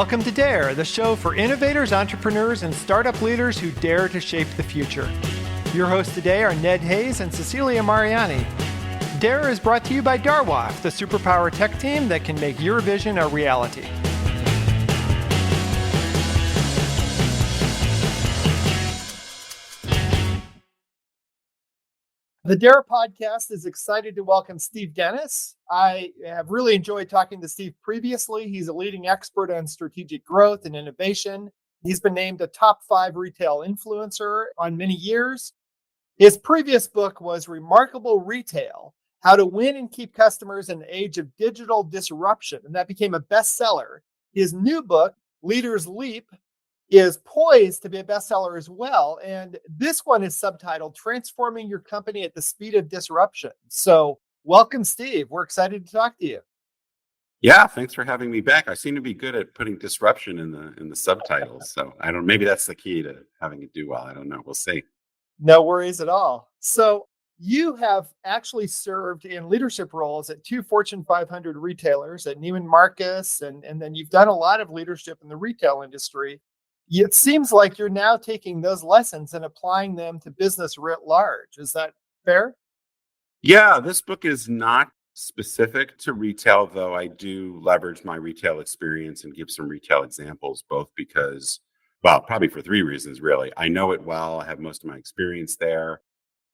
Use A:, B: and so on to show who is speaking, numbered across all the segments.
A: Welcome to Dare, the show for innovators, entrepreneurs, and startup leaders who dare to shape the future. Your hosts today are Ned Hayes and Cecilia Mariani. Dare is brought to you by Darwaf, the superpower tech team that can make your vision a reality. The Dare podcast is excited to welcome Steve Dennis. I have really enjoyed talking to Steve previously. He's a leading expert on strategic growth and innovation. He's been named a top 5 retail influencer on many years. His previous book was Remarkable Retail: How to Win and Keep Customers in the Age of Digital Disruption, and that became a bestseller. His new book, Leaders Leap, is poised to be a bestseller as well. And this one is subtitled Transforming Your Company at the Speed of Disruption. So welcome, Steve. We're excited to talk to you.
B: Yeah, thanks for having me back. I seem to be good at putting disruption in the subtitles. So maybe that's the key to having it do well. I don't know. We'll see.
A: No worries at all. So you have actually served in leadership roles at 2 Fortune 500 retailers, at Neiman Marcus, and then you've done a lot of leadership in the retail industry. It seems like you're now taking those lessons and applying them to business writ large. Is that fair?
B: Yeah, this book is not specific to retail, though I do leverage my retail experience and give some retail examples, both because, well, probably for 3 reasons, really. I know it well. I have most of my experience there.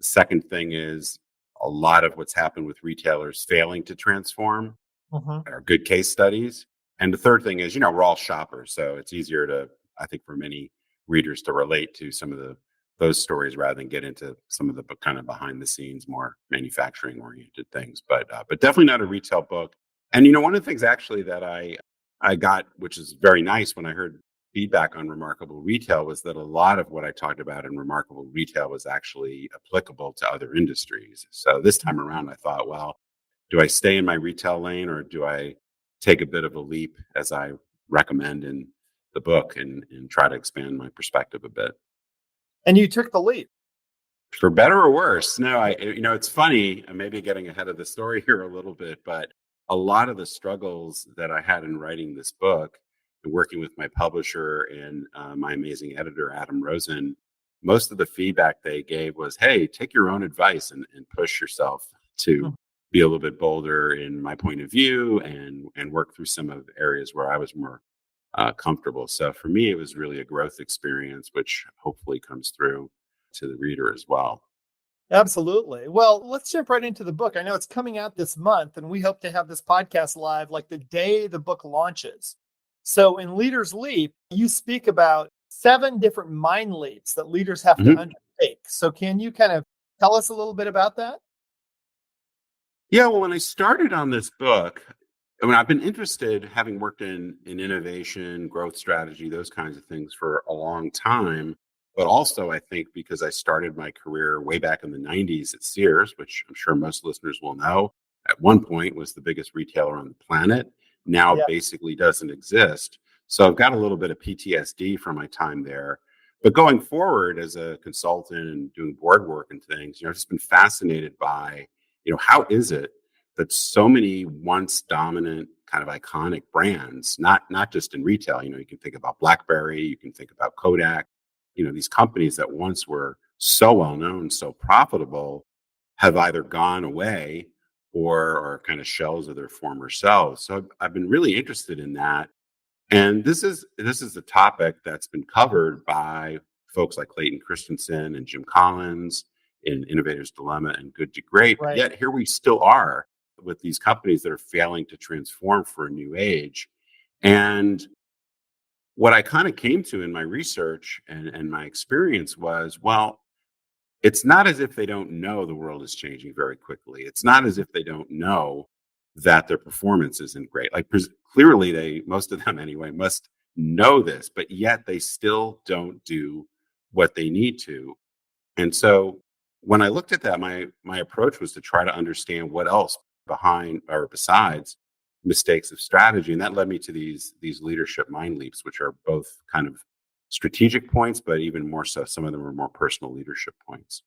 B: The second thing is a lot of what's happened with retailers failing to transform are good case studies. And the third thing is, we're all shoppers, so it's easier to, I think, for many readers to relate to some of those stories rather than get into some of the kind of behind the scenes, more manufacturing oriented things. But definitely not a retail book. And one of the things actually that I got, which is very nice when I heard feedback on Remarkable Retail, was that a lot of what I talked about in Remarkable Retail was actually applicable to other industries. So this time around, I thought, well, do I stay in my retail lane or do I take a bit of a leap, as I recommend in the book, and try to expand my perspective a bit?
A: And you took the leap.
B: For better or worse. No, it's funny. I'm maybe getting ahead of the story here a little bit, but a lot of the struggles that I had in writing this book and working with my publisher and my amazing editor, Adam Rosen, most of the feedback they gave was, hey, take your own advice and push yourself to be a little bit bolder in my point of view and work through some of the areas where I was more comfortable. So for me, it was really a growth experience, which hopefully comes through to the reader as well.
A: Absolutely. Well, let's jump right into the book. I know it's coming out this month, and we hope to have this podcast live like the day the book launches. So in Leaders Leap, you speak about 7 different mind leaps that leaders have to undertake. So can you kind of tell us a little bit about that?
B: Yeah, well, when I started on this book, I've been interested, having worked in innovation, growth strategy, those kinds of things for a long time. But also, I think because I started my career way back in the 90s at Sears, which I'm sure most listeners will know, at one point was the biggest retailer on the planet. Now basically doesn't exist. So I've got a little bit of PTSD from my time there. But going forward as a consultant and doing board work and things, I've just been fascinated by, how is it that so many once dominant kind of iconic brands, not just in retail, you can think about BlackBerry, you can think about Kodak, these companies that once were so well known, so profitable, have either gone away or are kind of shells of their former selves. So I've been really interested in that. And this is a topic that's been covered by folks like Clayton Christensen and Jim Collins in Innovator's Dilemma and Good to Great.
A: Right.
B: Yet here we still are with these companies that are failing to transform for a new age. And what I kind of came to in my research and my experience was, well, it's not as if they don't know the world is changing very quickly. It's not as if they don't know that their performance isn't great. Like clearly most of them anyway, must know this, but yet they still don't do what they need to. And so when I looked at that, my approach was to try to understand what else behind or besides mistakes of strategy. And that led me to these leadership mind leaps, which are both kind of strategic points, but even more so, some of them are more personal leadership points.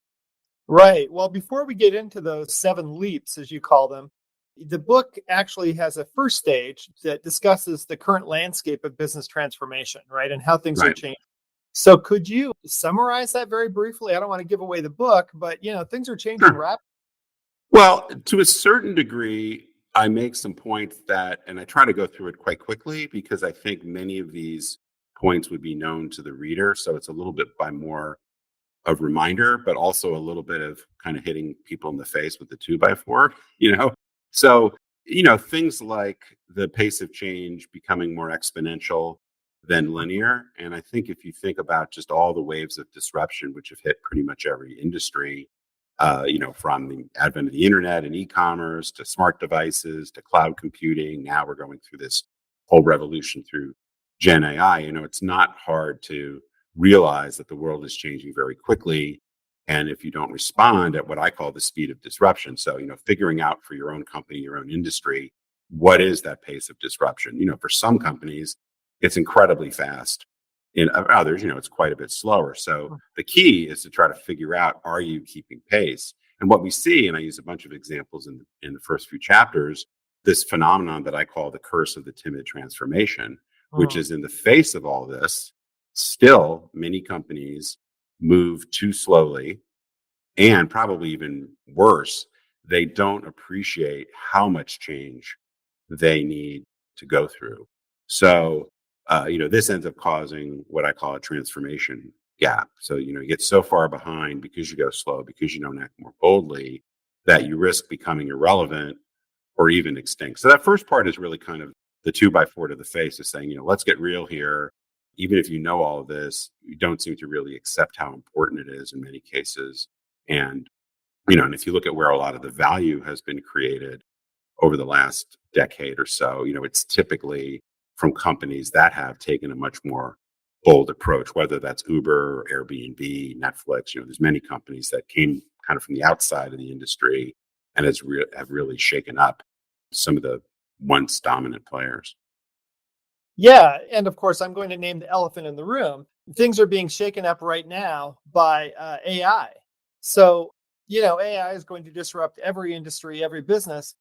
A: Right. Well, before we get into those 7 leaps, as you call them, The book actually has a first stage that discusses the current landscape of business transformation, right? And how things are
B: Right.
A: changing. So could you summarize that very briefly? I don't want to give away the book, but things are changing
B: Sure.
A: rapidly.
B: Well, to a certain degree, I make some points that, and I try to go through it quite quickly because I think many of these points would be known to the reader. So it's a little bit by more of reminder, but also a little bit of kind of hitting people in the face with the 2x4, you know? So, things like the pace of change becoming more exponential than linear. And I think if you think about just all the waves of disruption, which have hit pretty much every industry, from the advent of the internet and e-commerce to smart devices to cloud computing, now we're going through this whole revolution through Gen AI. It's not hard to realize that the world is changing very quickly. And if you don't respond at what I call the speed of disruption, so, figuring out for your own company, your own industry, what is that pace of disruption? For some companies, it's incredibly fast. In others, it's quite a bit slower. So the key is to try to figure out, are you keeping pace? And what we see, and I use a bunch of examples in the first few chapters, this phenomenon that I call the curse of the timid transformation, which
A: Mm.
B: is in the face of all this, still many companies move too slowly, and probably even worse, they don't appreciate how much change they need to go through. So, this ends up causing what I call a transformation gap. So, you get so far behind because you go slow, because you don't act more boldly, that you risk becoming irrelevant or even extinct. So that first part is really kind of the 2x4 to the face, is saying, let's get real here. Even if you know all of this, you don't seem to really accept how important it is in many cases. And, and if you look at where a lot of the value has been created over the last decade or so, it's typically from companies that have taken a much more bold approach, whether that's Uber, or Airbnb, Netflix. There's many companies that came kind of from the outside of the industry and have really shaken up some of the once dominant players.
A: Yeah. And of course, I'm going to name the elephant in the room. Things are being shaken up right now by AI. So, AI is going to disrupt every industry, every business.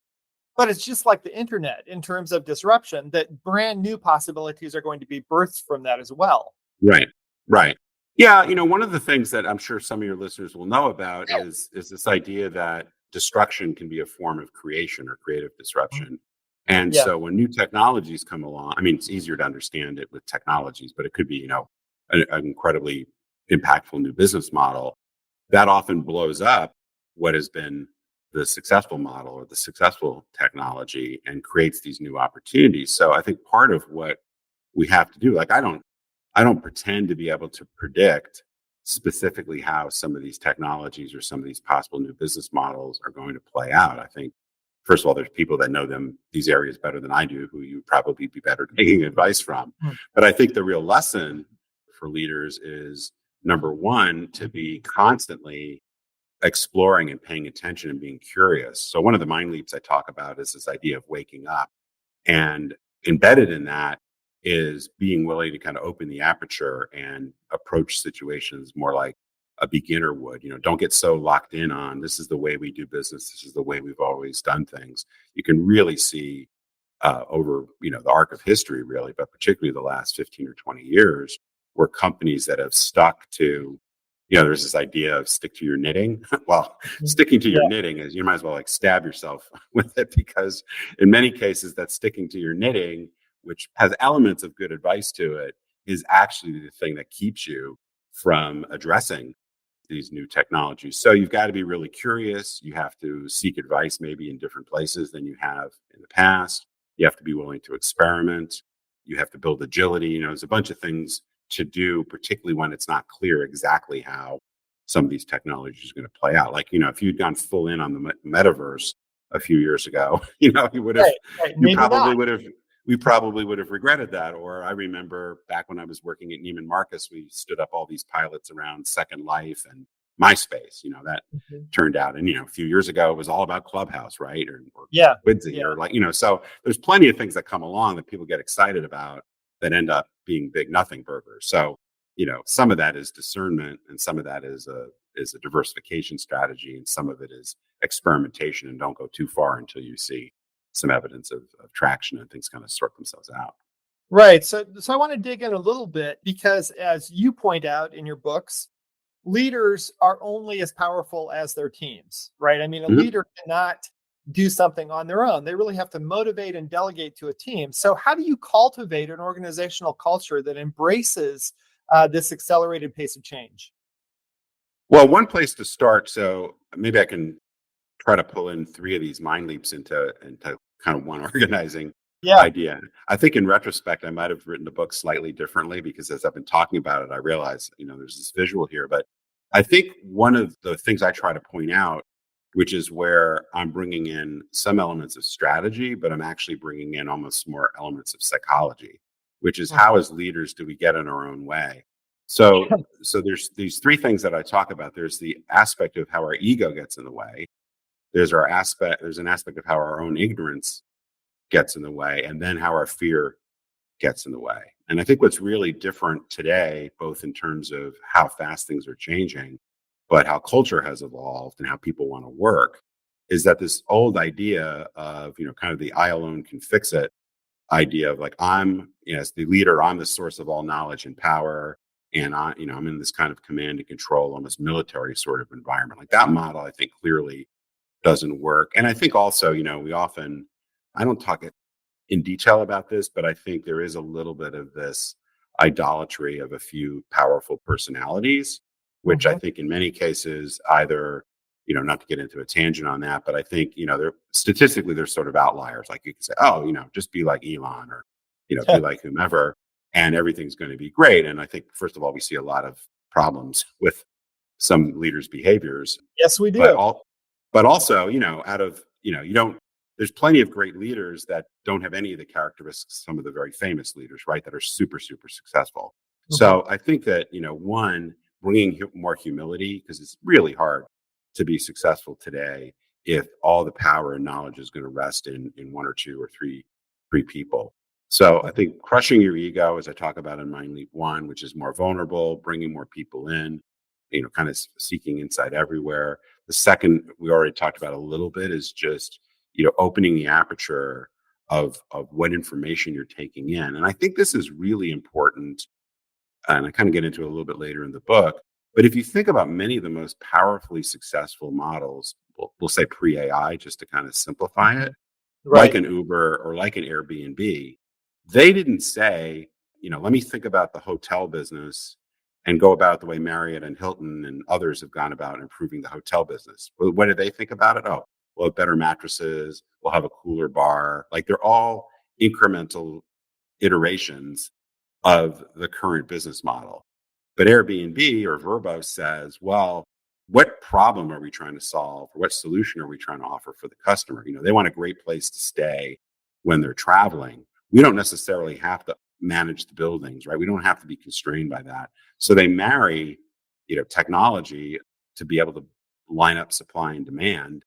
A: But it's just like the internet in terms of disruption, that brand new possibilities are going to be birthed from that as well.
B: Right. Right. Yeah. One of the things that I'm sure some of your listeners will know about is this idea that destruction can be a form of creation or creative disruption. And
A: Yeah.
B: so when new technologies come along, I mean, it's easier to understand it with technologies, but it could be, an incredibly impactful new business model that often blows up what has been the successful model or the successful technology and creates these new opportunities. So I think part of what we have to do, like, I don't pretend to be able to predict specifically how some of these technologies or some of these possible new business models are going to play out. I think, first of all, there's people that know these areas better than I do, who you probably be better taking advice from.
A: Mm.
B: But I think the real lesson for leaders is, number one, to be constantly exploring and paying attention and being curious. So one of the mind leaps I talk about is this idea of waking up. And embedded in that is being willing to kind of open the aperture and approach situations more like a beginner would. Don't get so locked in on, this is the way we do business, this is the way we've always done things. You can really see over the arc of history, really, but particularly the last 15 or 20 years, where companies that have stuck to, there's this idea of stick to your knitting. Well, sticking to your
A: Yeah.
B: knitting is, you might as well like stab yourself with it, because in many cases that sticking to your knitting, which has elements of good advice to it, is actually the thing that keeps you from addressing these new technologies. So you've got to be really curious. You have to seek advice maybe in different places than you have in the past. You have to be willing to experiment. You have to build agility. There's a bunch of things to do, particularly when it's not clear exactly how some of these technologies are going to play out. Like, if you'd gone full in on the metaverse a few years ago, you would have,
A: Right. Right.
B: you
A: Maybe
B: probably
A: not.
B: would have, we probably would have regretted that. Or I remember back when I was working at Neiman Marcus, we stood up all these pilots around Second Life and MySpace, that
A: Mhm.
B: turned out. And, a few years ago, it was all about Clubhouse, right? Or
A: Yeah.
B: Quidzy,
A: Yeah.
B: or like, so there's plenty of things that come along that people get excited about that end up being big nothing burgers. So, some of that is discernment, and some of that is a diversification strategy, and some of it is experimentation, and don't go too far until you see some evidence of traction and things kind of sort themselves out.
A: Right. So I want to dig in a little bit because, as you point out in your books, leaders are only as powerful as their teams, right? I mean, a
B: Mhm.
A: leader cannot do something on their own. They really have to motivate and delegate to a team. So, how do you cultivate an organizational culture that embraces this accelerated pace of change?
B: Well, one place to start, so maybe I can try to pull in three of these mind leaps into kind of one organizing
A: Yeah.
B: idea. I think in retrospect, I might have written the book slightly differently because as I've been talking about it, I realize, there's this visual here. But I think one of the things I try to point out, which is where I'm bringing in some elements of strategy, but I'm actually bringing in almost more elements of psychology, which is how as leaders do we get in our own way? So there's these three things that I talk about. There's the aspect of how our ego gets in the way. There's an aspect of how our own ignorance gets in the way, and then how our fear gets in the way. And I think what's really different today, both in terms of how fast things are changing, but how culture has evolved and how people want to work, is that this old idea of, kind of the I alone can fix it idea of like, as the leader, I'm the source of all knowledge and power. And I'm in this kind of command and control, almost military sort of environment. Like that model, I think clearly doesn't work. And I think also, I don't talk in detail about this, but I think there is a little bit of this idolatry of a few powerful personalities, which I
A: Mhm.
B: think in many cases either, not to get into a tangent on that, but I think, they're statistically they're sort of outliers. Like you can say, oh, just be like Elon or, be like whomever, and everything's going to be great. And I think first of all, we see a lot of problems with some leaders' behaviors,
A: Yes, we
B: but
A: do.
B: all but also, out of, you don't there's plenty of great leaders that don't have any of the characteristics, some of the very famous leaders, right, that are super, super successful.
A: Mhm.
B: So I think that, one, bringing more humility, because it's really hard to be successful today if all the power and knowledge is going to rest in one or two or three people. So I think crushing your ego, as I talk about in Mind Leap One, which is more vulnerable, bringing more people in, kind of seeking insight everywhere. The second we already talked about a little bit is just, opening the aperture of what information you're taking in. And I think this is really important. And I kind of get into it a little bit later in the book. But if you think about many of the most powerfully successful models, we'll say pre AI, just to kind of simplify
A: Mhm.
B: it, like
A: Right.
B: an Uber or like an Airbnb, they didn't say, let me think about the hotel business and go about the way Marriott and Hilton and others have gone about improving the hotel business. Well, what do they think about it? Oh, we'll have better mattresses, we'll have a cooler bar. Like they're all incremental iterations of the current business model. But Airbnb or Vrbo says, well, what problem are we trying to solve? Or what solution are we trying to offer for the customer? They want a great place to stay when they're traveling. We don't necessarily have to manage the buildings, right? We don't have to be constrained by that. So they marry, technology to be able to line up supply and demand.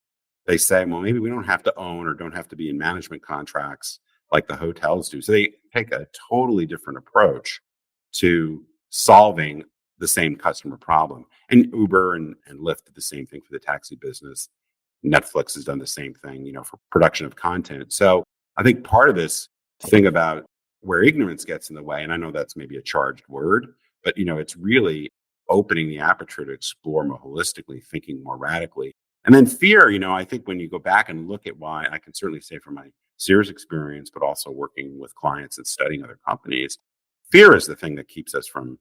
B: They say, well, maybe we don't have to own or don't have to be in management contracts like the hotels do. So they take a totally different approach to solving the same customer problem. And Uber and Lyft did the same thing for the taxi business. Netflix has done the same thing, for production of content. So I think part of this thing about where ignorance gets in the way, and I know that's maybe a charged word, but it's really opening the aperture to explore more holistically, thinking more radically. And then fear, I think when you go back and look at why, I can certainly say from my Sears experience, but also working with clients and studying other companies, fear is the thing that keeps us from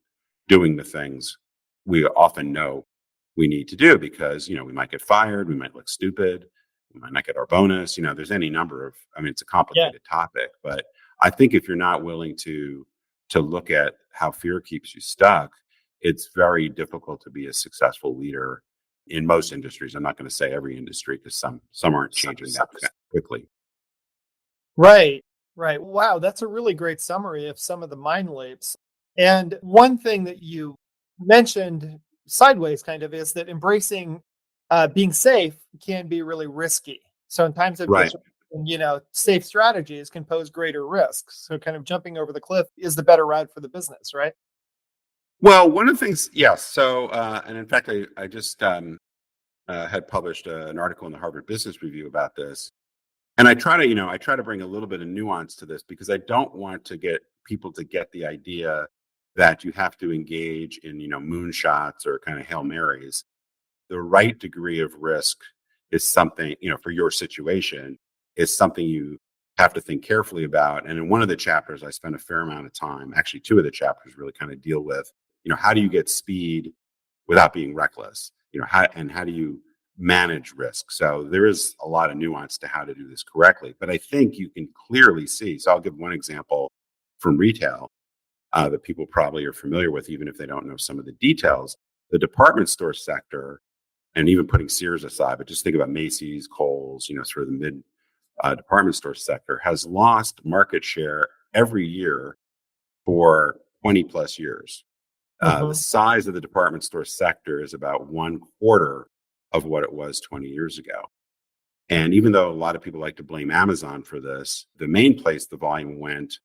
B: doing the things we often know we need to do because, we might get fired, we might look stupid, we might not get our bonus. There's any number of, I mean, it's a
A: Yeah.
B: complicated topic, but I think if you're not willing to look at how fear keeps you stuck, it's very difficult to be a successful leader in most industries. I'm not going to say every industry because some aren't changing that quickly.
A: Right. Right. Wow, that's a really great summary of some of the mind leaps. And one thing that you mentioned sideways kind of is that embracing being safe can be really risky. So in times of
B: Right.
A: disruption, safe strategies can pose greater risks. So kind of jumping over the cliff is the better route for the business, right?
B: Well, one of the things, yes. So, and in fact, I just had published an article in the Harvard Business Review about this. And I try to bring a little bit of nuance to this because I don't want to get people to get the idea that you have to engage in, moonshots or kind of Hail Marys. The right degree of risk is something, for your situation, is something you have to think carefully about. And in one of the chapters, I spent a fair amount of time, actually, two of the chapters really kind of deal with, how do you get speed without being reckless? How do you manage risk? So there is a lot of nuance to how to do this correctly. But I think you can clearly see. So I'll give one example from retail that people probably are familiar with, even if they don't know some of the details. The department store sector, and even putting Sears aside, but just think about Macy's, Kohl's, sort of the mid department store sector, has lost market share every year for 20 plus years. The size of the department store sector is about 1/4 of what it was 20 years ago. And even though a lot of people like to blame Amazon for this, the main place the volume went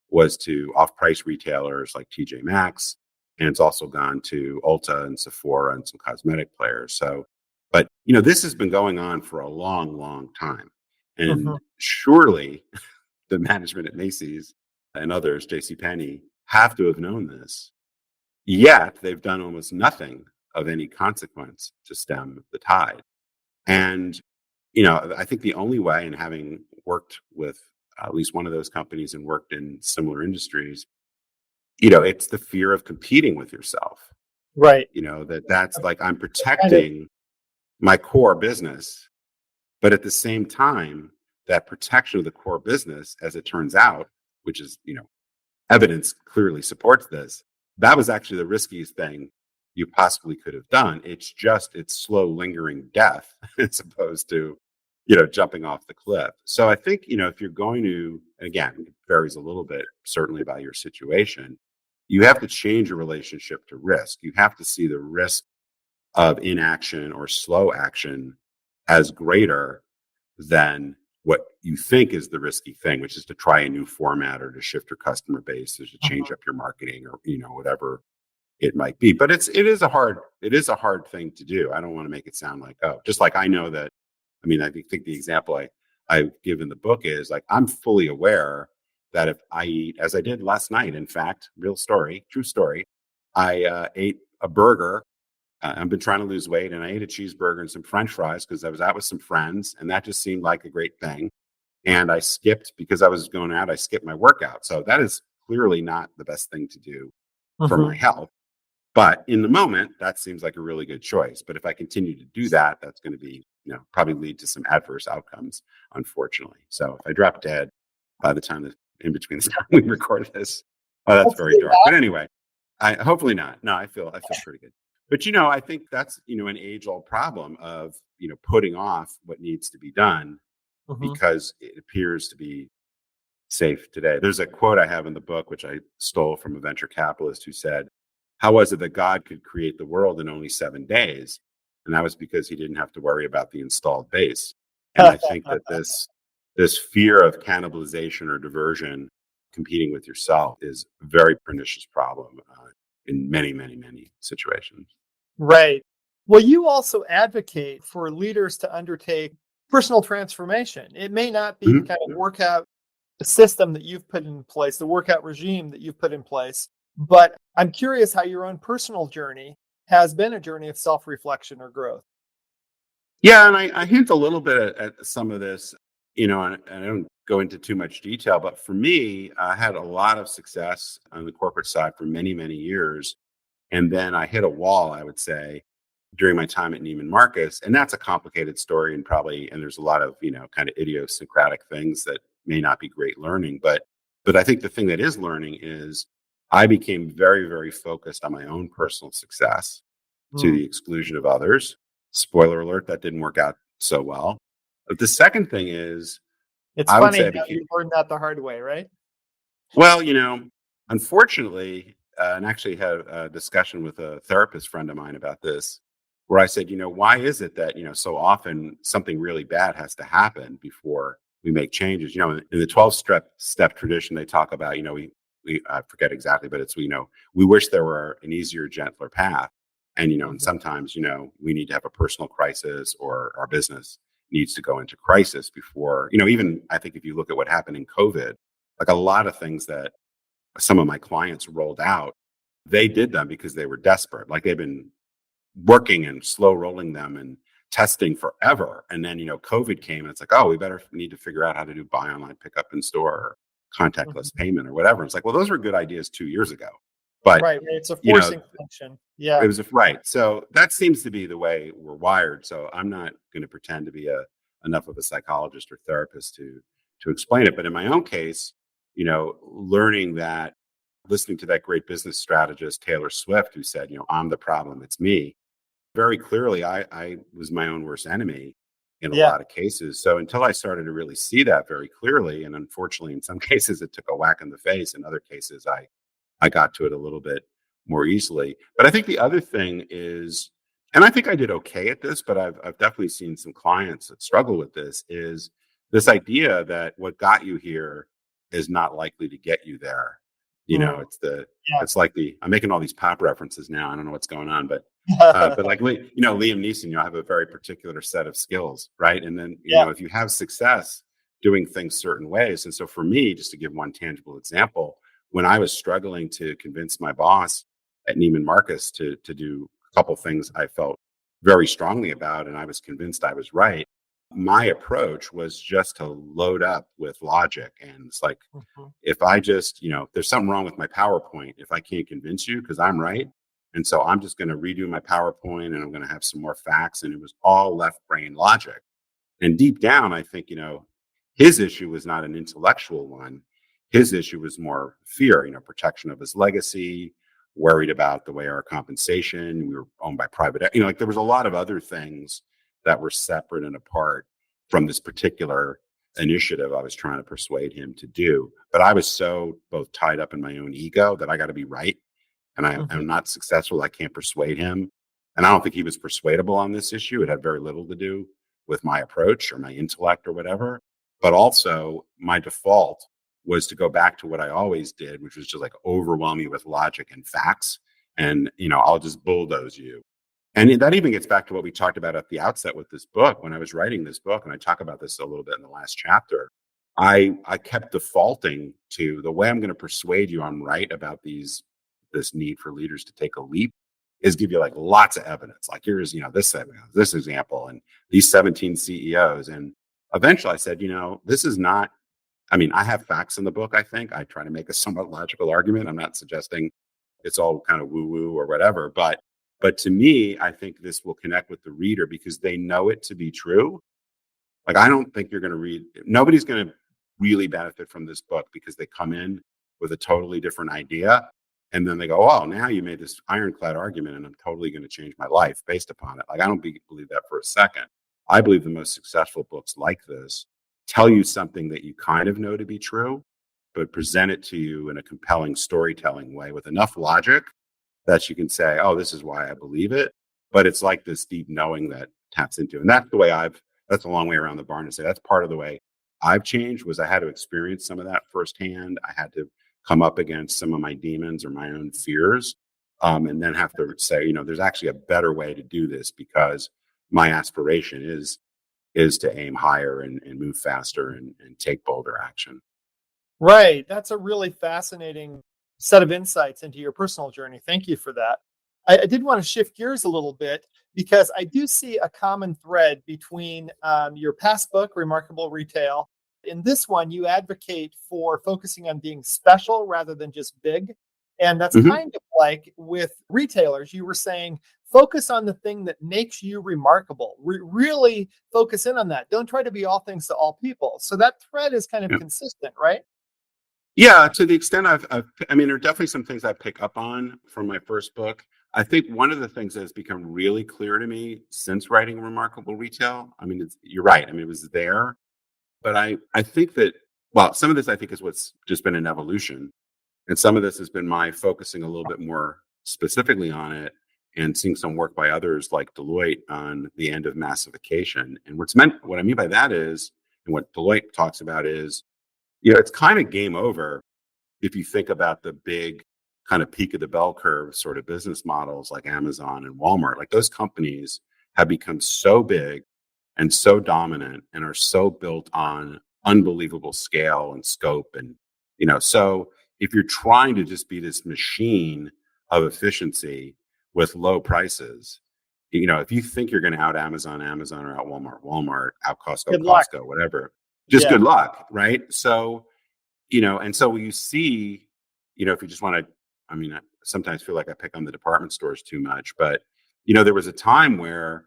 B: was to off-price retailers like TJ Maxx, and it's also gone to Ulta and Sephora and some cosmetic players. So, but this has been going on for a long, long time, and surely the management at Macy's and others, JCPenney, have to have known this. Yet they've done almost nothing of any consequence to stem the tide. And I think the only way, and having worked with at least one of those companies and worked in similar industries, it's the fear of competing with yourself.
A: Right.
B: That's like, I'm protecting my core business, but at the same time, that protection of the core business, as it turns out, which is, evidence clearly supports this, that was actually the riskiest thing you possibly could have done. It's slow, lingering death as opposed to, jumping off the cliff. So I think, if you're going to, again, it varies a little bit, certainly by your situation, you have to change your relationship to risk. You have to see the risk of inaction or slow action as greater than what you think is the risky thing, which is to try a new format or to shift your customer base or to change up your marketing or, whatever it might be. But it is a hard thing to do. I don't want to make it sound like, just like I know that. I mean, I think the example I give in the book is like, I'm fully aware that if I eat, as I did last night, in fact, real story, true story, I ate a burger. I've been trying to lose weight, and I ate a cheeseburger and some French fries because I was out with some friends, and that just seemed like a great thing. And I skipped, because I was going out, I skipped my workout. So that is clearly not the best thing to do for my health. But in the moment, that seems like a really good choice. But if I continue to do that, that's going to be, probably lead to some adverse outcomes, unfortunately. So if I drop dead by the time in between the time we record this, that's very dark. But anyway, hopefully not. No, I feel pretty good. But, I think that's, an age-old problem of, putting off what needs to be done because it appears to be safe today. There's a quote I have in the book, which I stole from a venture capitalist, who said, "How was it that God could create the world in only 7 days?" And that was because he didn't have to worry about the installed base. And I think that this fear of cannibalization or diversion, competing with yourself, is a very pernicious problem in many, many, many situations.
A: Right. Well, you also advocate for leaders to undertake personal transformation. It may not be the kind of workout system that you've put in place, the workout regime that you've put in place, but I'm curious how your own personal journey has been a journey of self-reflection or growth.
B: Yeah, and I hint a little bit at some of this, and I don't go into too much detail, but for me, I had a lot of success on the corporate side for many, many years. And then I hit a wall, I would say, during my time at Neiman Marcus. And that's a complicated story, and there's a lot of, kind of idiosyncratic things that may not be great learning. But I think the thing that is learning is I became very, very focused on my own personal success to the exclusion of others. Spoiler alert, that didn't work out so well. But the second thing is,
A: it's funny how you learned that the hard way, right?
B: Well, unfortunately, and actually had a discussion with a therapist friend of mine about this, where I said, why is it that, so often something really bad has to happen before we make changes? In the 12-step tradition, they talk about, I forget exactly, but it's, we wish there were an easier, gentler path. And, and sometimes, we need to have a personal crisis, or our business needs to go into crisis before, even I think if you look at what happened in COVID, like a lot of things that some of my clients rolled out, they did them because they were desperate. Like they've been working and slow rolling them and testing forever. And then, COVID came and it's like, oh, we need to figure out how to do buy online, pick up in store, or contactless payment or whatever. It's like, well, those were good ideas 2 years ago. But,
A: Right. It's a forcing function. Yeah.
B: it was right. So that seems to be the way we're wired. So I'm not going to pretend to be enough of a psychologist or therapist to explain it. But in my own case, learning that, listening to that great business strategist, Taylor Swift, who said, I'm the problem, it's me. Very clearly, I was my own worst enemy in a
A: Yeah.
B: lot of cases. So until I started to really see that very clearly, and unfortunately, in some cases, it took a whack in the face. In other cases, I got to it a little bit more easily. But I think the other thing is, and I think I did okay at this, but I've definitely seen some clients that struggle with this, is this idea that what got you here is not likely to get you there.
A: Mm. Yeah.
B: It's like I'm making all these pop references now. I don't know what's going on, but like, Liam Neeson, have a very particular set of skills, right? And then,
A: Yeah.
B: if you have success doing things certain ways. And so for me, just to give one tangible example, when I was struggling to convince my boss at Neiman Marcus to do a couple things I felt very strongly about, and I was convinced I was right, my approach was just to load up with logic. And it's like,
A: Mhm.
B: if I just, there's something wrong with my PowerPoint if I can't convince you because I'm right. And so I'm just going to redo my PowerPoint and I'm going to have some more facts. And it was all left brain logic. And deep down, I think, his issue was not an intellectual one. His issue was more fear, protection of his legacy, worried about the way our compensation, we were owned by private, like there was a lot of other things that were separate and apart from this particular initiative I was trying to persuade him to do. But I was so both tied up in my own ego that I got to be right. And
A: Mhm.
B: I'm not successful. I can't persuade him. And I don't think he was persuadable on this issue. It had very little to do with my approach or my intellect or whatever. But also my default was to go back to what I always did, which was just like overwhelm you with logic and facts. And, I'll just bulldoze you. And that even gets back to what we talked about at the outset with this book. When I was writing this book, and I talk about this a little bit in the last chapter, I kept defaulting to the way I'm going to persuade you I'm right about this need for leaders to take a leap is give you like lots of evidence. Like here's, this example and these 17 CEOs. And eventually I said, this is not, I have facts in the book. I think I try to make a somewhat logical argument. I'm not suggesting it's all kind of woo woo or whatever, but to me, I think this will connect with the reader because they know it to be true. Like, I don't think nobody's going to really benefit from this book because they come in with a totally different idea. And then they go, oh, now you made this ironclad argument and I'm totally going to change my life based upon it. Like, I don't believe that for a second. I believe the most successful books like this tell you something that you kind of know to be true, but present it to you in a compelling storytelling way with enough logic that you can say, oh, this is why I believe it. But it's like this deep knowing that taps into. And that's the way that's a long way around the barn to say that's part of the way I've changed was I had to experience some of that firsthand. I had to come up against some of my demons or my own fears. And then have to say, there's actually a better way to do this because my aspiration is to aim higher and move faster and take bolder action.
A: Right. That's a really fascinating set of insights into your personal journey. Thank you for that. I did want to shift gears a little bit because I do see a common thread between your past book, Remarkable Retail. In this one, you advocate for focusing on being special rather than just big. And that's
B: Mhm.
A: kind of like with retailers, you were saying, focus on the thing that makes you remarkable. Really focus in on that. Don't try to be all things to all people. So that thread is kind of
B: Yeah.
A: consistent, right?
B: Yeah, to the extent there are definitely some things I pick up on from my first book. I think one of the things that has become really clear to me since writing Remarkable Retail, you're right. It was there, but I think that, well, some of this I think is what's just been an evolution. And some of this has been my focusing a little bit more specifically on it and seeing some work by others like Deloitte on the end of massification. And what I mean by that is, and what Deloitte talks about is, it's kind of game over if you think about the big kind of peak of the bell curve sort of business models like Amazon and Walmart. Like those companies have become so big and so dominant and are so built on unbelievable scale and scope. And, so if you're trying to just be this machine of efficiency with low prices, if you think you're going to out Amazon, or out Walmart, out Costco,
A: Good luck.
B: whatever, just
A: Yeah.
B: good luck. Right. So, and so you see, if you just want to, I sometimes feel like I pick on the department stores too much, but, there was a time where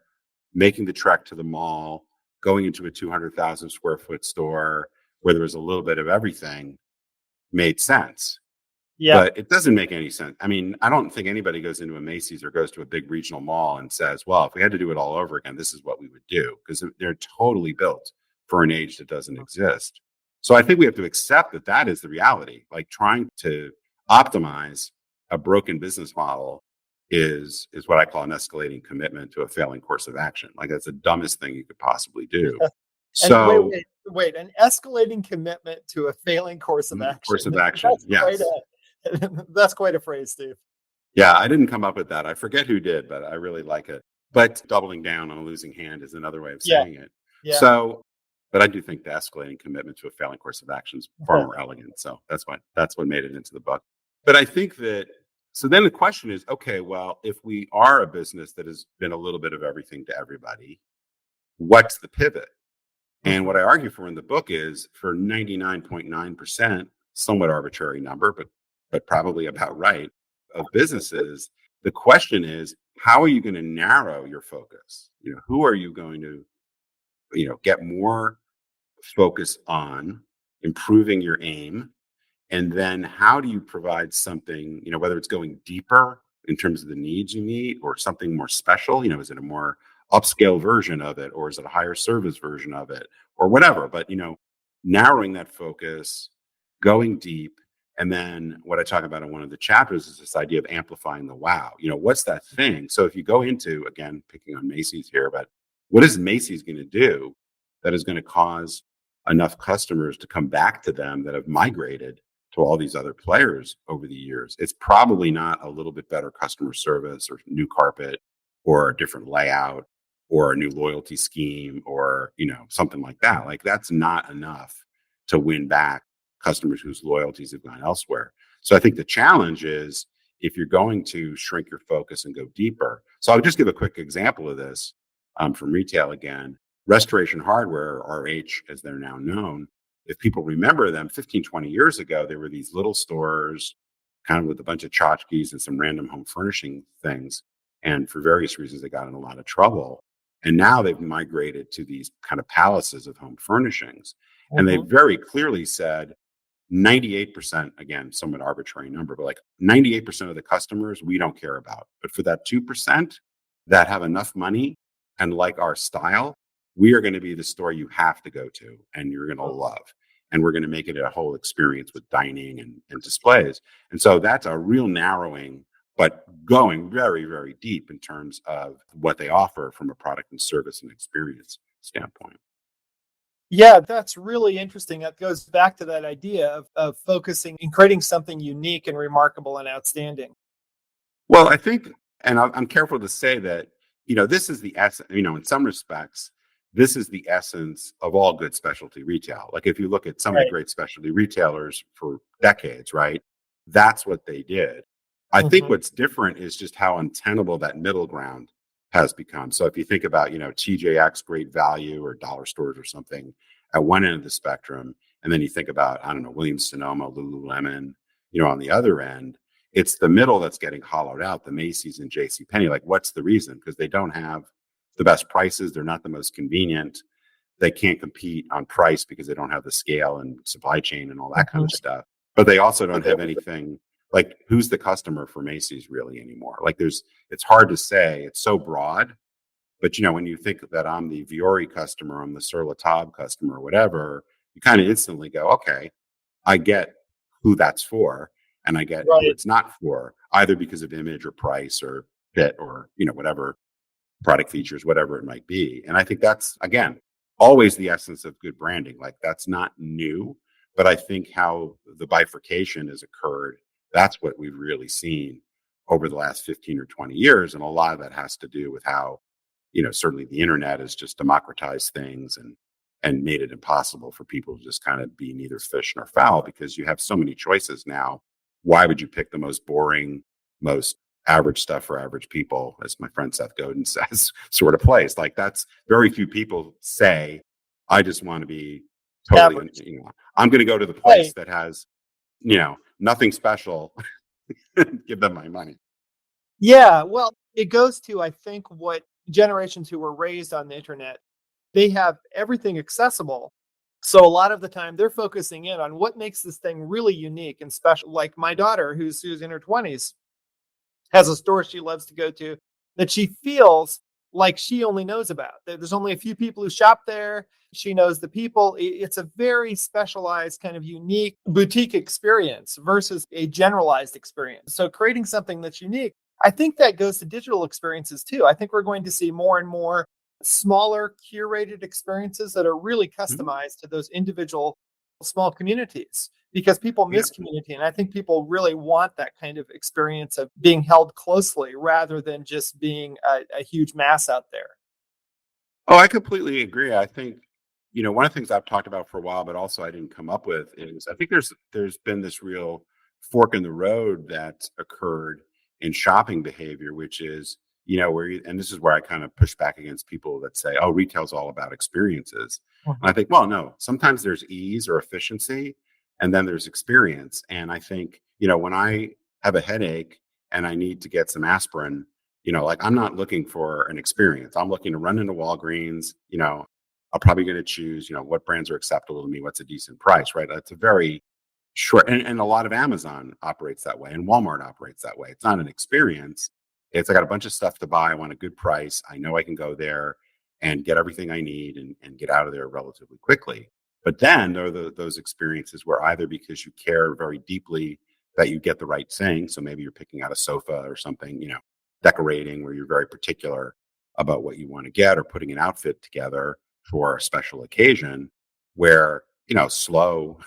B: making the trek to the mall, going into a 200,000 square foot store where there was a little bit of everything made sense.
A: Yeah.
B: But it doesn't make any sense. I don't think anybody goes into a Macy's or goes to a big regional mall and says, well, if we had to do it all over again, this is what we would do, because they're totally built for an age that doesn't exist. So I think we have to accept that that is the reality. Like, trying to optimize a broken business model is what I call an escalating commitment to a failing course of action. Like, that's the dumbest thing you could possibly do.
A: And
B: So
A: wait, an escalating commitment to a failing course of action.
B: Course of action, yes.
A: That's quite a phrase, Steve.
B: Yeah, I didn't come up with that. I forget who did, but I really like it. But doubling down on a losing hand is another way of saying it.
A: Yeah.
B: So, but I do think the escalating commitment to a failing course of action is far more elegant. So that's what made it into the book. But I think that, so then the question is, okay, well, if we are a business that has been a little bit of everything to everybody, what's the pivot? And what I argue for in the book is, for 99.9%, somewhat arbitrary number, but probably about right, of businesses, the question is, how are you going to narrow your focus? Who are you going to, get more focus on, improving your aim? And then how do you provide something, whether it's going deeper in terms of the needs you meet, or something more special? Is it a more upscale version of it, or is it a higher service version of it, or whatever? But, narrowing that focus, going deep. And then what I talk about in one of the chapters is this idea of amplifying the wow. What's that thing? So if you go into, again, picking on Macy's here, but what is Macy's going to do that is going to cause enough customers to come back to them that have migrated to all these other players over the years? It's probably not a little bit better customer service, or new carpet, or a different layout, or a new loyalty scheme, or, something like that. Like, that's not enough to win back customers whose loyalties have gone elsewhere. So I think the challenge is, if you're going to shrink your focus and go deeper. So I'll just give a quick example of this from retail again. Restoration Hardware, RH as they're now known, if people remember them, 15, 20 years ago, there were these little stores kind of with a bunch of tchotchkes and some random home furnishing things. And for various reasons, they got in a lot of trouble. And now they've migrated to these kind of palaces of home furnishings. And they very clearly said 98%, again, somewhat arbitrary number, but like 98% of the customers we don't care about. But for that 2% that have enough money and like our style, we are going to be the store you have to go to and you're going to love. And we're going to make it a whole experience with dining and displays. And so that's a real narrowing, but going very, very deep in terms of what they offer from a product and service and experience standpoint.
A: Yeah, that's really interesting. That goes back to that idea of focusing and creating something unique and remarkable and outstanding.
B: Well, I think, and I'm careful to say that, this is the essence, in some respects, this is the essence of all good specialty retail. Like, if you look at some of the great specialty retailers for decades, right, that's what they did. I think what's different is just how untenable that middle ground has become. So if you think about, TJX, Great Value, or dollar stores or something at one end of the spectrum, and then you think about, I don't know, Williams Sonoma, Lululemon, on the other end, it's the middle that's getting hollowed out, the Macy's and JCPenney. Like, what's the reason? Because they don't have the best prices. They're not the most convenient. They can't compete on price because they don't have the scale and supply chain and all that kind of stuff. But they also don't have anything. Like, who's the customer for Macy's really anymore? Like, it's hard to say. It's so broad. But, when you think that I'm the Viore customer, I'm the Sur La Table customer, or whatever, you kind of instantly go, okay, I get who that's for. And I get who it's not for, either because of image or price or fit or, whatever product features, whatever it might be. And I think that's, again, always the essence of good branding. Like, that's not new, but I think how the bifurcation has occurred, that's what we've really seen over the last 15 or 20 years. And a lot of that has to do with how, certainly the internet has just democratized things and made it impossible for people to just kind of be neither fish nor fowl because you have so many choices now. Why would you pick the most boring, most average stuff for average people, as my friend Seth Godin says, sort of place? Like that's very few people say, I just want to be totally,
A: Average.
B: I'm going to go to the place
A: Right.
B: that has, nothing special. Give them my money.
A: Yeah. Well, it goes to, I think, what generations who were raised on the internet, they have everything accessible. So a lot of the time they're focusing in on what makes this thing really unique and special. Like my daughter, who's in her 20s, has a store she loves to go to that she feels like she only knows about. There's only a few people who shop there. She knows the people. It's a very specialized, kind of unique boutique experience versus a generalized experience. So creating something that's unique, I think that goes to digital experiences too. I think we're going to see more and more smaller curated experiences that are really
B: Mhm.
A: customized to those individual small communities because people
B: Yeah.
A: miss community. And I think people really want that kind of experience of being held closely rather than just being a huge mass out there.
B: Oh, I completely agree. I think, one of the things I've talked about for a while, but also I didn't come up with is I think there's been this real fork in the road that's occurred in shopping behavior, which is, and this is where I kind of push back against people that say, oh, retail's all about experiences. And I
A: Mhm.
B: think, well, no, sometimes there's ease or efficiency, and then there's experience. And I think, when I have a headache and I need to get some aspirin, like I'm not looking for an experience. I'm looking to run into Walgreens. I'm probably going to choose, what brands are acceptable to me, what's a decent price, right? That's a very short, and a lot of Amazon operates that way, and Walmart operates that way. It's not an experience. It's I got a bunch of stuff to buy. I want a good price. I know I can go there and get everything I need and get out of there relatively quickly. But then there are those experiences where either because you care very deeply that you get the right thing, so maybe you're picking out a sofa or something, decorating where you're very particular about what you want to get or putting an outfit together for a special occasion where, slow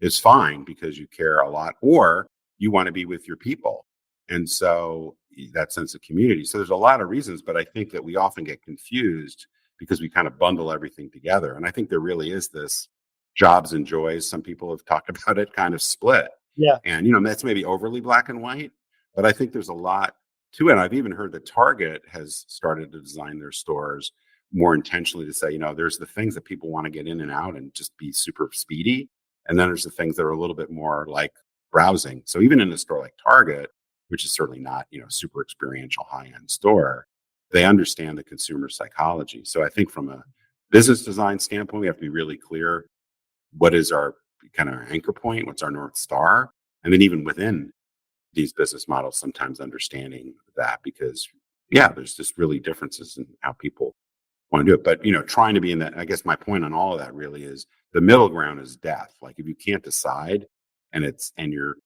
B: is fine because you care a lot or you want to be with your people. And so that sense of community. So there's a lot of reasons, but I think that we often get confused because we kind of bundle everything together. And I think there really is this jobs and joys. Some people have talked about it kind of split.
A: Yeah.
B: And, that's maybe overly black and white, but I think there's a lot to it. I've even heard that Target has started to design their stores more intentionally to say, there's the things that people want to get in and out and just be super speedy. And then there's the things that are a little bit more like browsing. So even in a store like Target, which is certainly not, super experiential high end store, they understand the consumer psychology. So I think from a business design standpoint, we have to be really clear what is our kind of anchor point, what's our North Star. And then even within these business models, sometimes understanding that because, yeah, there's just really differences in how people want to do it. But, trying to be in that, I guess my point on all of that really is the middle ground is death. Like if you can't decide and you're,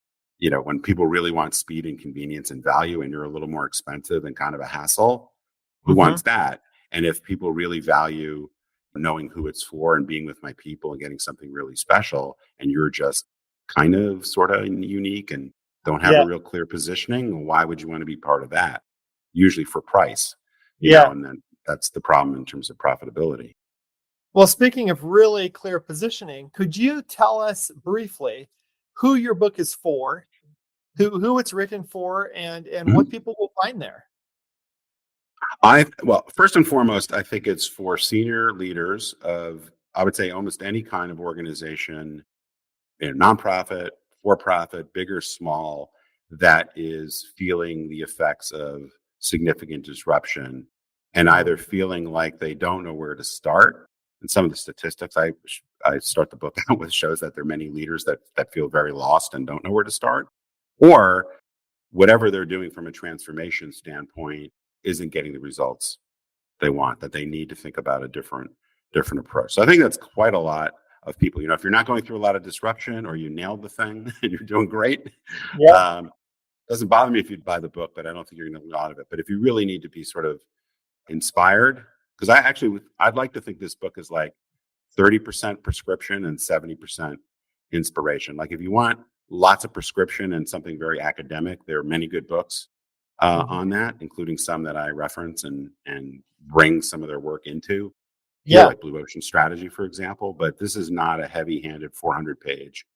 B: when people really want speed and convenience and value and you're a little more expensive and kind of a hassle, who
A: Hmm.
B: wants that? And if people really value knowing who it's for and being with my people and getting something really special, and you're just kind of sort of unique and don't have
A: Yeah.
B: a real clear positioning, why would you want to be part of that? Usually for price,
A: Yeah.
B: and then that's the problem in terms of profitability.
A: Well, speaking of really clear positioning, could you tell us briefly who your book is for, who it's written for, and what
B: Mhm.
A: people will find there?
B: Well, first and foremost, I think it's for senior leaders of, I would say, almost any kind of organization, nonprofit, for profit, big or small, that is feeling the effects of significant disruption and
A: Mhm.
B: either feeling like they don't know where to start. And some of the statistics I start the book out with shows that there are many leaders that feel very lost and don't know where to start, or whatever they're doing from a transformation standpoint isn't getting the results they want, that they need to think about a different approach. So I think that's quite a lot of people. If you're not going through a lot of disruption or you nailed the thing and you're doing great,
A: Yeah.
B: um, doesn't bother me if you buy the book, but I don't think you're going to get a lot of it. But if you really need to be sort of inspired, because I'd like to think this book is like 30% prescription and 70% inspiration. Like if you want lots of prescription and something very academic, there are many good books
A: Mhm.
B: on that, including some that I reference and bring some of their work into.
A: Yeah.
B: Like Blue Ocean Strategy, for example. But this is not a heavy-handed 400-page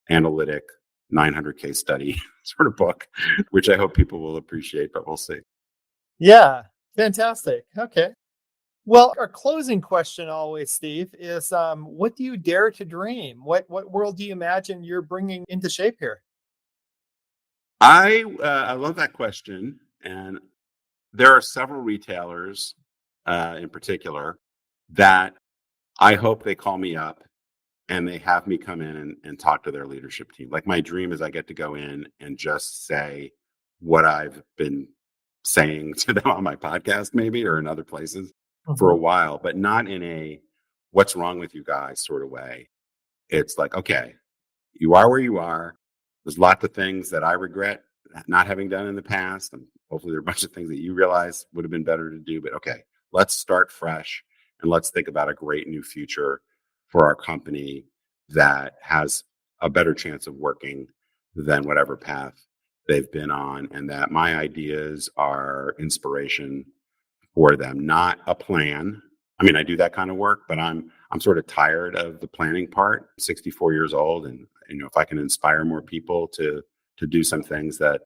B: analytic 900 case study sort of book, which I hope people will appreciate, but we'll see.
A: Yeah. Fantastic. Okay. Well, our closing question always, Steve, is what do you dare to dream? What world do you imagine you're bringing into shape here?
B: I love that question. And there are several retailers in particular that I hope they call me up and they have me come in and talk to their leadership team. Like my dream is I get to go in and just say what I've been saying to them on my podcast, maybe, or in other places for a while, but not in a what's wrong with you guys sort of way. It's like, okay, you are where you are. There's lots of things that I regret not having done in the past. And hopefully there are a bunch of things that you realize would have been better to do. But okay, let's start fresh and let's think about a great new future for our company that has a better chance of working than whatever path they've been on. And that my ideas are inspiration for them, not a plan. I mean, I do that kind of work, but I'm sort of tired of the planning part. 64 years old, and if I can inspire more people to do some things that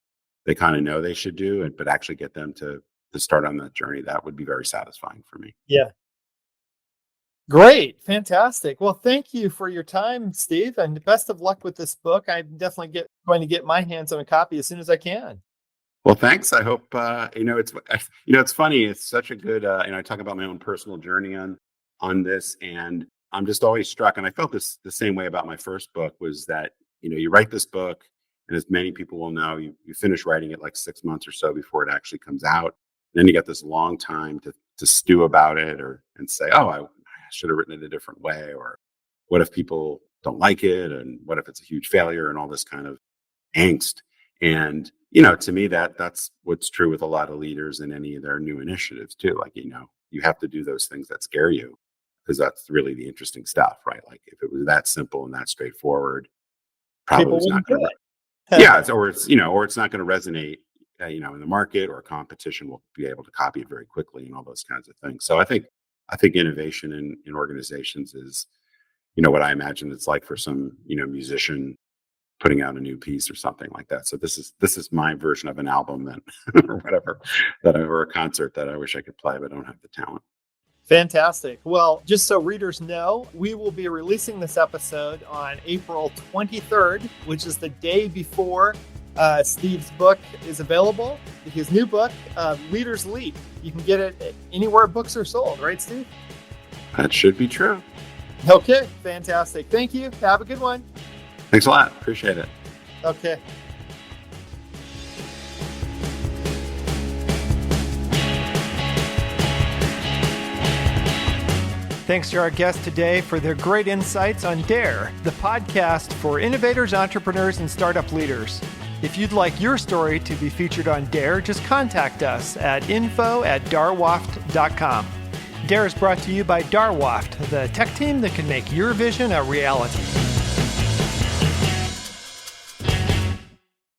B: they kind of know they should do, but actually get them to start on that journey, that would be very satisfying for me.
A: Yeah. Great. Fantastic. Well, thank you for your time, Steve, and best of luck with this book. I'm definitely going to get my hands on a copy as soon as I can.
B: Well, thanks. I hope, it's funny. It's such a good, I talk about my own personal journey on this, and I'm just always struck. And I felt this the same way about my first book, was that, you write this book, and as many people will know, you finish writing it like 6 months or so before it actually comes out. And then you get this long time to stew about it and say, oh, I should have written it a different way. Or what if people don't like it? And what if it's a huge failure, and all this kind of angst? And, to me, that's what's true with a lot of leaders in any of their new initiatives too. Like, you have to do those things that scare you, because that's really the interesting stuff, right? Like if it was that simple and that straightforward, probably it's not going to, yeah, or it's not going to resonate, in the market, or competition will be able to copy it very quickly and all those kinds of things. So I think innovation in organizations is, what I imagine it's like for some, musician putting out a new piece or something like that. So this is my version of an album that or whatever, or a concert that I wish I could play, but I don't have the talent.
A: Fantastic. Well, just so readers know, we will be releasing this episode on April 23rd, which is the day before Steve's book is available. His new book, Leaders Leap. You can get it anywhere books are sold, right, Steve?
B: That should be true.
A: Okay, fantastic. Thank you. Have a good one.
B: Thanks a lot. Appreciate it.
A: Okay. Thanks to our guests today for their great insights on DARE, the podcast for innovators, entrepreneurs, and startup leaders. If you'd like your story to be featured on DARE, just contact us at info@darwaft.com. DARE is brought to you by Darwaft, the tech team that can make your vision a reality.